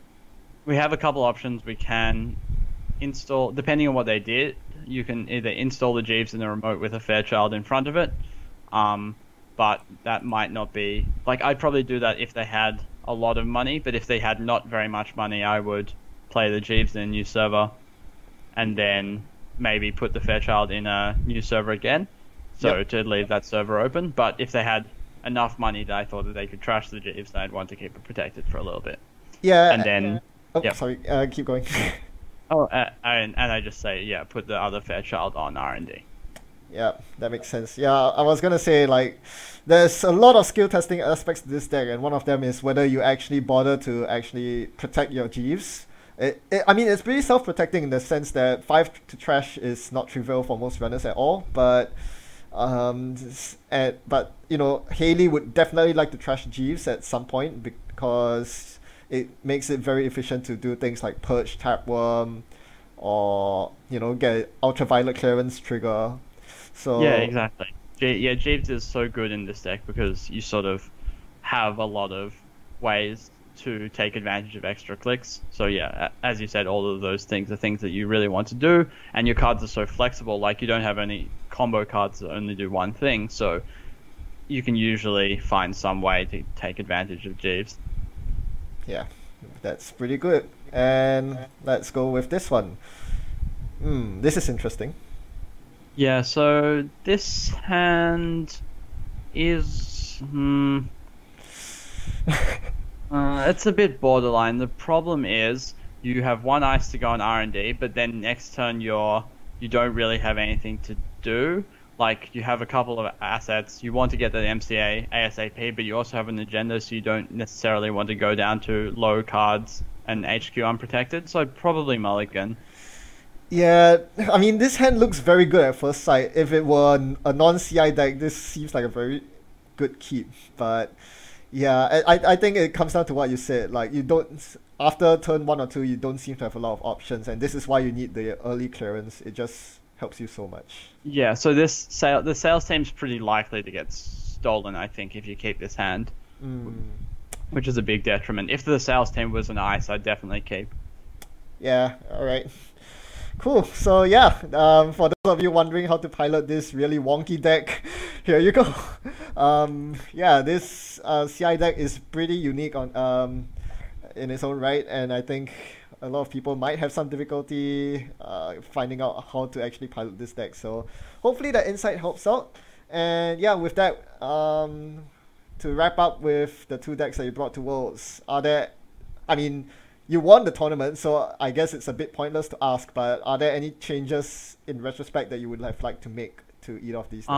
We have a couple options. We can install, depending on what they did, you can either install the Jeeves in the remote with a Fairchild in front of it. But that might not be... I'd probably do that if they had a lot of money, but if they had not very much money, I would play the Jeeves in a new server and then maybe put the Fairchild in a new server again, to leave that server open. But if they had enough money that I thought that they could trash the Jeeves, then I'd want to keep it protected for a little bit. Yeah. And then... Sorry, keep going. Oh, and I just say, yeah, put the other Fairchild on R&D. Yeah, that makes sense. Yeah, I was gonna say like, there's a lot of skill testing aspects to this deck, and one of them is whether you actually bother to actually protect your Jeeves. I mean, it's pretty self-protecting in the sense that 5 to trash is not trivial for most runners at all, but but you know, Hayley would definitely like to trash Jeeves at some point because it makes it very efficient to do things like Purge, Tapworm, or you know, get ultraviolet clearance trigger. Yeah, So exactly. Yeah, Jeeves is so good in this deck because you sort of have a lot of ways to take advantage of extra clicks. So yeah, as you said, all of those things are things that you really want to do, and your cards are so flexible. Like you don't have any combo cards that only do one thing, so you can usually find some way to take advantage of Jeeves. yeah, that's pretty good. And let's go with this one. This is interesting. Yeah, so this hand is it's a bit borderline. The problem is you have one ice to go on R&D, but then next turn you don't really have anything to do. Like you have a couple of assets, you want to get the MCA ASAP, but you also have an agenda, so you don't necessarily want to go down to low cards and HQ unprotected. So probably mulligan. Yeah, I mean, this hand looks very good at first sight. If it were a non-CI deck, this seems like a very good keep. But yeah, I think it comes down to what you said. Like, you don't, after turn 1 or 2, you don't seem to have a lot of options. And this is why you need the early clearance. It just helps you so much. Yeah, so the sales team's pretty likely to get stolen, I think, if you keep this hand, which is a big detriment. If the sales team was an ice, I'd definitely keep. Yeah, alright. Cool. So yeah, for those of you wondering how to pilot this really wonky deck, here you go. Yeah, this CI deck is pretty unique on in its own right, and I think a lot of people might have some difficulty finding out how to actually pilot this deck. So hopefully that insight helps out. And yeah, with that, to wrap up with the 2 decks that you brought to Worlds, are there? I mean, you won the tournament, so I guess it's a bit pointless to ask, but are there any changes in retrospect that you would have liked to make to either of these decks?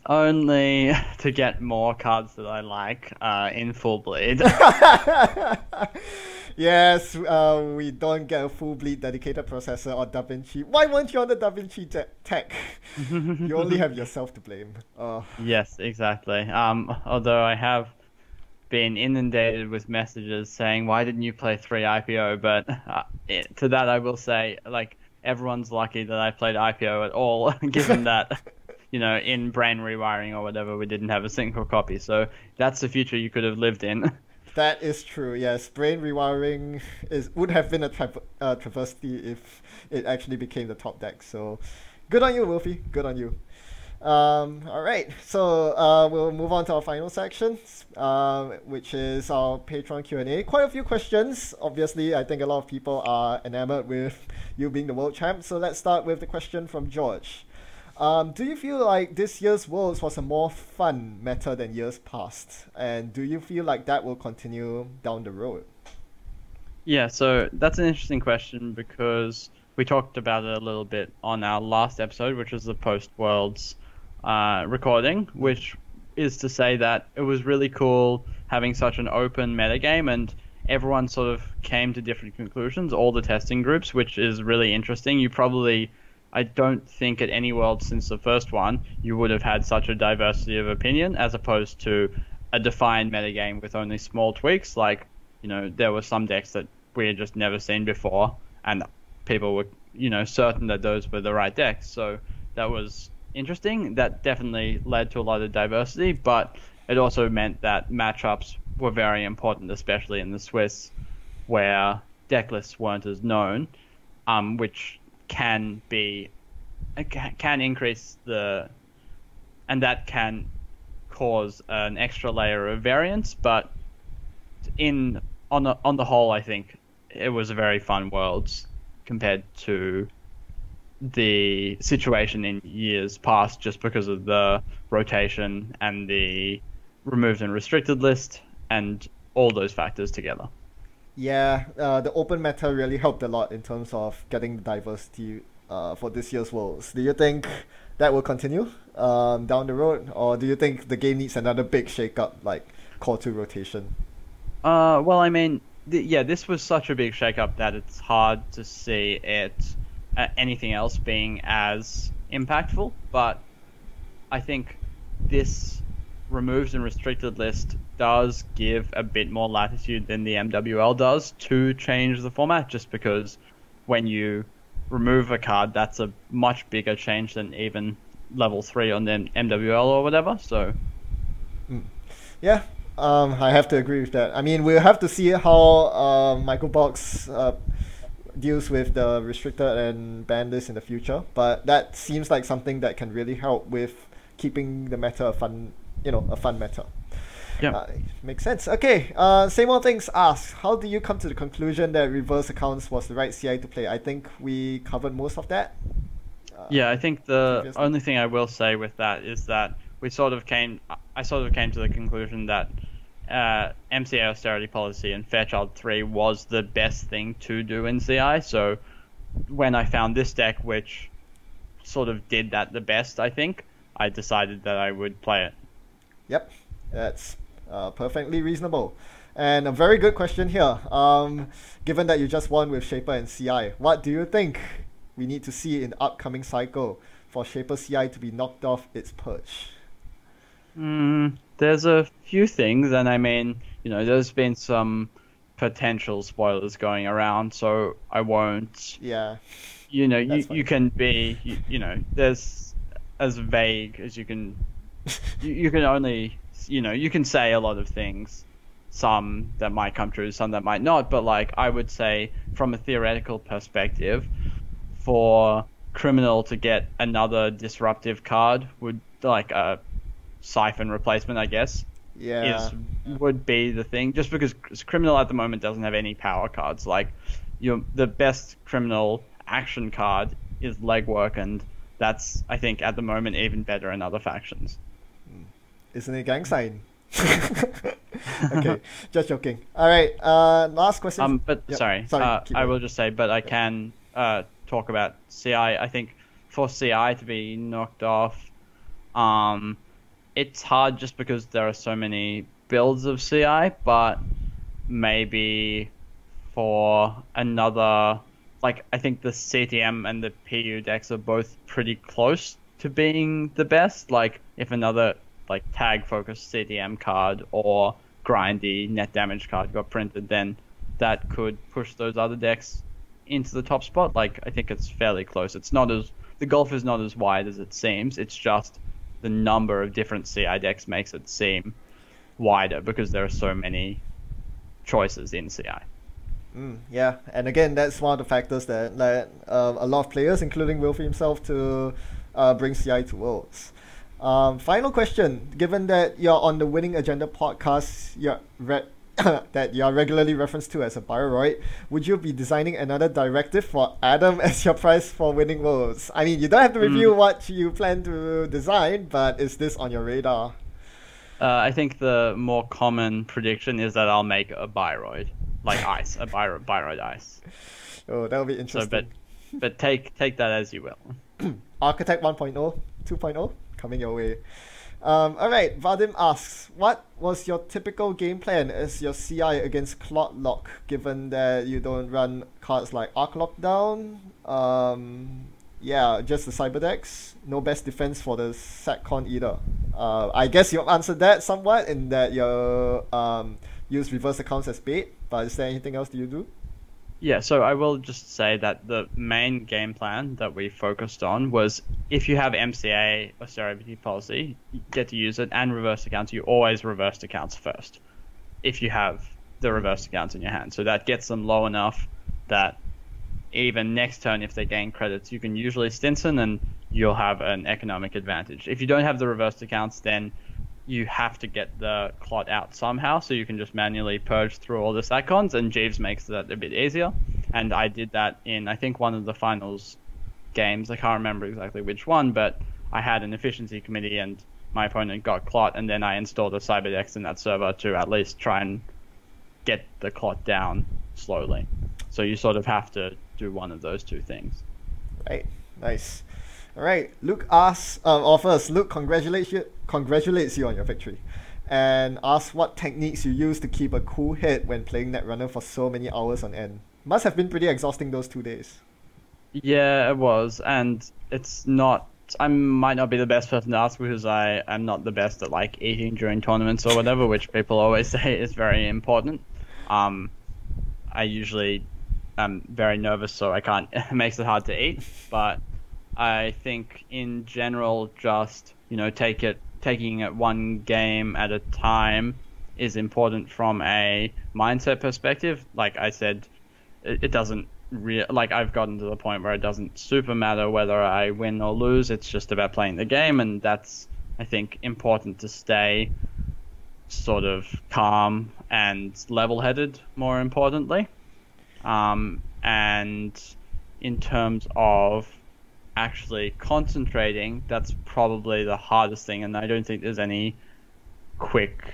Only to get more cards that I like in full bleed. Yes, we don't get a full bleed dedicated processor or DaVinci. Why weren't you on the DaVinci tech? You only have yourself to blame. Yes, exactly. Although I have been inundated with messages saying, why didn't you play 3 IPO? But to that I will say, like, everyone's lucky that I played IPO at all, given that, you know, in brain rewiring or whatever, we didn't have a single copy. So that's the future you could have lived in. That is true, yes. Brain rewiring would have been a travesty if it actually became the top deck. So good on you, Wilfy. Good on you. Alright, so we'll move on to our final section, which is our Patreon Q&A. Quite a few questions. Obviously, I think a lot of people are enamored with you being the world champ. So let's start with the question from George. Do you feel like this year's Worlds was a more fun meta than years past? And do you feel like that will continue down the road? Yeah, so that's an interesting question because we talked about it a little bit on our last episode, which was the post-Worlds recording, which is to say that it was really cool having such an open metagame and everyone sort of came to different conclusions, all the testing groups, which is really interesting. I don't think at any world since the first one you would have had such a diversity of opinion as opposed to a defined metagame with only small tweaks. Like, you know, there were some decks that we had just never seen before and people were, you know, certain that those were the right decks. So that was interesting. That definitely led to a lot of diversity, but it also meant that matchups were very important, especially in the Swiss, where deck lists weren't as known, which can increase and that can cause an extra layer of variance. But on the whole, I think it was a very fun Worlds compared to the situation in years past, just because of the rotation and the removed and restricted list and all those factors together. Yeah, the open meta really helped a lot in terms of getting the diversity for this year's Worlds. Do you think that will continue down the road, or do you think the game needs another big shake-up like Core 2 rotation? Well, I mean, yeah, this was such a big shakeup that it's hard to see anything else being as impactful. But I think this removed and restricted list does give a bit more latitude than the MWL does to change the format, just because when you remove a card, that's a much bigger change than even level 3 on the MWL or whatever. So, Yeah, I have to agree with that. I mean, we'll have to see how Michael Box deals with the restricted and banned list in the future, but that seems like something that can really help with keeping the meta a fun meta. yeah. Makes sense. Okay, same old things asked. How do you come to the conclusion that reverse accounts was the right CI to play? I think we covered most of that. Yeah, I think the previously. only thing I will say with that is that I sort of came to the conclusion that MCA austerity policy and Fairchild 3 was the best thing to do in CI. So when I found this deck, which sort of did that the best, I think, I decided that I would play it. Yep, that's perfectly reasonable. And a very good question here. Given that you just won with Shaper and CI, what do you think we need to see in the upcoming cycle for Shaper CI to be knocked off its perch? There's a few things, and I mean, there's been some potential spoilers going around, so I won't. Yeah, You can be, there's as vague as you can. You can only, you can say a lot of things, some that might come true, some that might not, but like I would say from a theoretical perspective, for Criminal to get another disruptive card would, like a Siphon replacement, I guess, yeah, would be the thing, just because Criminal at the moment doesn't have any power cards. Like, the best Criminal action card is Legwork, and that's, I think, at the moment even better in other factions. Isn't it gang sign? Okay, just joking. All right, last question. But Yep. sorry, keep I going. will just say, but I can talk about CI. I think for CI to be knocked off, it's hard just because there are so many builds of CI, but maybe for another, like, I think the CTM and the PU decks are both pretty close to being the best. Like, if another, like, tag-focused CTM card or grindy net damage card got printed, then that could push those other decks into the top spot. Like, I think it's fairly close. It's not as, the gulf is not as wide as it seems. It's just the number of different CI decks makes it seem wider because there are so many choices in CI. Yeah, and again, that's one of the factors that led a lot of players, including Wilfy himself, to bring CI to Worlds. Final question: given that you're on the Winning Agenda podcast, that you are regularly referenced to as a Bioroid, would you be designing another directive for Adam as your prize for winning Worlds? I mean, you don't have to review what you plan to design, but is this on your radar? I think the more common prediction is that I'll make a Bioroid, like Ice, a Bioroid Ice. Oh, that'll be So, interesting. but take that as you will. Architect 1.0, 2.0, coming your way. Alright, Vadim asks, what was your typical game plan as your CI against Clot Lock, given that you don't run cards like Arc Lockdown? Yeah, just the Cyber decks. No best defense for the SatCon either. I guess you answered that somewhat in that you use reverse accounts as bait, but is there anything else that you do? Yeah, so I will just say that the main game plan that we focused on was, if you have MCA austerity policy, you get to use it, and reverse accounts, you always reverse accounts first if you have the reverse accounts in your hand. So that gets them low enough that even next turn, if they gain credits, you can usually Stinson and you'll have an economic advantage. If you don't have the reversed accounts, then you have to get the clot out somehow, so you can just manually purge through all the SatCons, and Jeeves makes that a bit easier. And I did that in, I think, one of the finals games. I can't remember exactly which one, but I had an efficiency committee and my opponent got clot, and then I installed a Cyberdex in that server to at least try and get the clot down slowly. So you sort of have to do one of those two things. Right. Nice. All right. Luke asks, or first, Luke congratulates you on your victory, and asks what techniques you use to keep a cool head when playing Netrunner for so many hours on end. Must have been pretty exhausting those 2 days. Yeah, it was, and it's not. I might not be the best person to ask because I am not the best at like eating during tournaments or whatever, which people always say is very important. I usually am very nervous, so I can't. It makes it hard to eat. But I think in general, just taking it one game at a time is important from a mindset perspective. Like I said, it doesn't. I've gotten to the point where it doesn't super matter whether I win or lose. It's just about playing the game, and that's, I think, important to stay sort of calm and level-headed, more importantly. And in terms of actually concentrating, that's probably the hardest thing, and I don't think there's any quick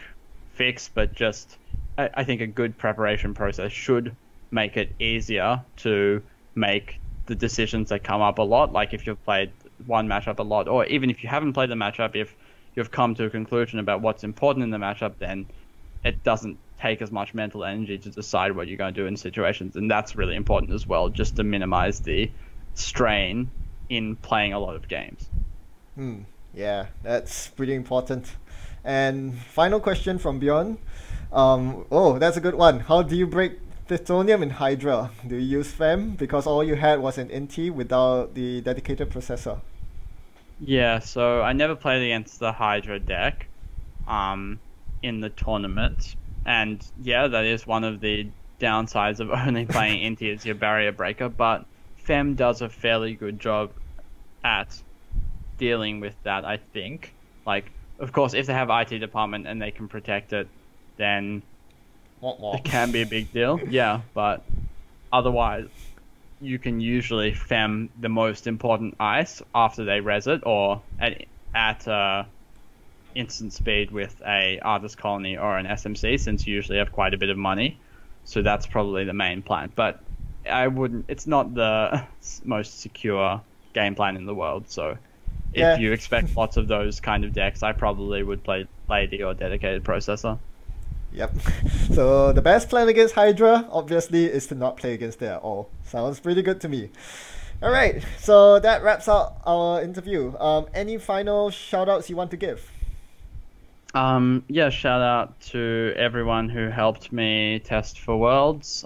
fix, but just I think a good preparation process should make it easier to make the decisions that come up a lot. Like if you've played one matchup a lot, or even if you haven't played the matchup, if you've come to a conclusion about what's important in the matchup, then it doesn't take as much mental energy to decide what you're going to do in situations. And that's really important as well, just to minimize the strain in playing a lot of games. Yeah, that's pretty important. And final question from Bjorn. That's a good one. How do you break Plutonium in Hydra? Do you use FEM? Because all you had was an NT without the dedicated processor. Yeah, so I never played against the Hydra deck in the tournament. And yeah, that is one of the downsides of only playing NT as your barrier breaker. But FEM does a fairly good job at dealing with that, I think. Like, of course, if they have IT department and they can protect it, then it can be a big deal, yeah, but otherwise you can usually FEM the most important ice after they res it, or at instant speed with a Artist Colony or an SMC, since you usually have quite a bit of money. So that's probably the main plan. But it's not the most secure game plan in the world, so if you expect lots of those kind of decks, I probably would play Lady or Dedicated Processor. Yep. So the best plan against Hydra, obviously, is to not play against it at all. Sounds pretty good to me. All right. So that wraps up our interview. Any final shout-outs you want to give? Yeah, shout out to everyone who helped me test for Worlds.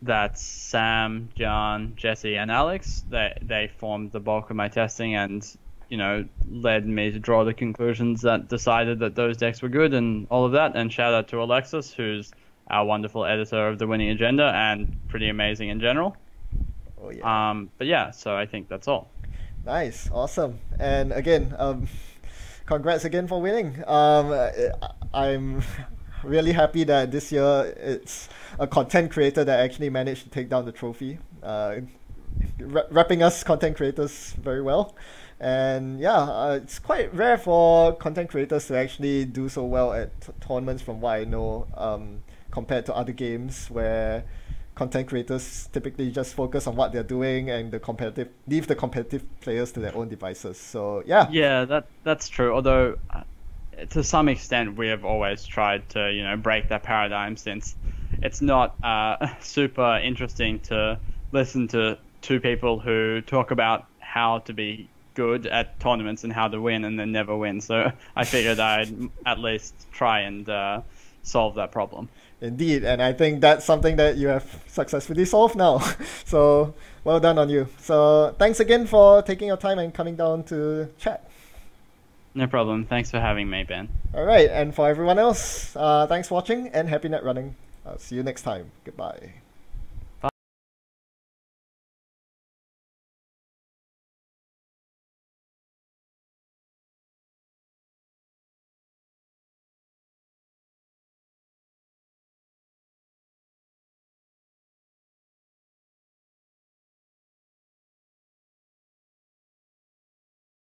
That's Sam, John, Jesse, and Alex. They formed the bulk of my testing and led me to draw the conclusions that decided that those decks were good and all of that. And shout out to Alexis, who's our wonderful editor of the Winning Agenda and pretty amazing in general. Oh, yeah. But yeah, so I think that's all. Nice, awesome. And again, congrats again for winning. I'm really happy that this year it's a content creator that actually managed to take down the trophy, repping us content creators very well. And yeah, it's quite rare for content creators to actually do so well at tournaments, from what I know, compared to other games where content creators typically just focus on what they're doing and leave the competitive players to their own devices. So yeah. Yeah, that's true. Although to some extent we have always tried to break that paradigm, since it's not super interesting to listen to two people who talk about how to be good at tournaments and how to win and then never win. So I figured I'd at least try and solve that problem. Indeed, and I think that's something that you have successfully solved now. So well done on you. So thanks again for taking your time and coming down to chat. No problem. Thanks for having me, Ben. All right, and for everyone else, thanks for watching and happy net running. I'll see you next time. Goodbye.